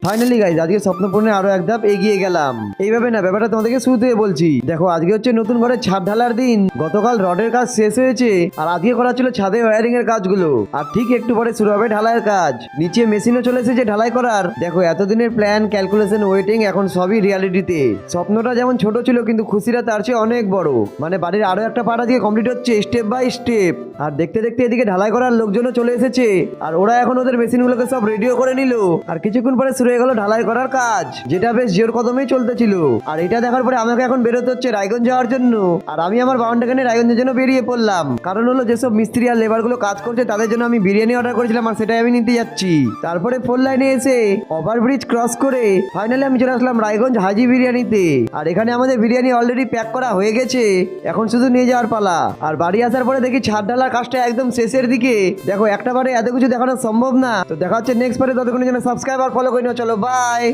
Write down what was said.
Finally guys আজকে স্বপ্ন পূরণে আরো এক ধাপ এগিয়ে গেলাম। এইভাবে না, ব্যাপারটা তোমাদেরকে শুরু থেকে বলছি। দেখো, আজকে হচ্ছে নতুন ঘরের ছাদ ঢালার দিন। গতকাল রডের কাজ শেষ হয়েছে আর আজকে করা ছিল ছাদে ওয়্যারিং এর কাজগুলো। আর ঠিক একটু পরে শুরু হবে ঢালাইয়ের কাজ। নিচে মেশিনও চলে এসেছে ঢালাই করার। দেখো, এতদিনের প্ল্যান, ক্যালকুলেশন, ওয়েটিং এখন সবই রিয়ালিটিতে। স্বপ্নটা যেমন ছোট ছিল কিন্তু খুশিরা তার চেয়ে অনেক বড়। মানে বাড়ির আরো একটা পার্ট আজকে কমপ্লিট হচ্ছে স্টেপ বাই স্টেপ। আর দেখতে দেখতে এদিকে ঢালাই করার লোকজনও চলে এসেছে আর ওরা এখন ওদের মেশিনগুলোকে সব রেডিও করে নিল। আর কিছুক্ষণ পরে শুরু হয়ে গেল ঢালাই করার কাজ, যেটা বেশ জোর কদমেই চলতেছিল। আর এটা দেখার পরে আমাকে এখন বেরোতে হচ্ছে রায়গঞ্জ যাওয়ার জন্য। আর আমি আমার বাউন্ডাকে নিয়ে রায়গঞ্জের জন্য বেরিয়ে পড়লাম। কারণ হলো, যেসব মিস্ত্রি আর লেবার গুলো কাজ করছে তাদের জন্য আমি বিরিয়ানি অর্ডার করেছিলাম আর সেটাই আমি নিতে যাচ্ছি। তারপরে ফোর লাইনে এসে ওভারব্রিজ ক্রস করে ফাইনালি আমি চলে আসলাম রায়গঞ্জ হাজি বিরিয়ানিতে। আর এখানে আমাদের বিরিয়ানি অলরেডি প্যাক করা হয়ে গেছে, এখন শুধু নিয়ে যাওয়ার পালা। আর বাড়ি আসার পরে দেখি ছাদ ঢালার কাজটা একদম শেষের দিকে। দেখো, একটা বারে এত কিছু দেখানো সম্ভব না। তো দেখা হচ্ছে নেক্সট পারে। ততক্ষণের জন্য সাবস্ক্রাইব আর ফলো করে নিও। চলো, বাই।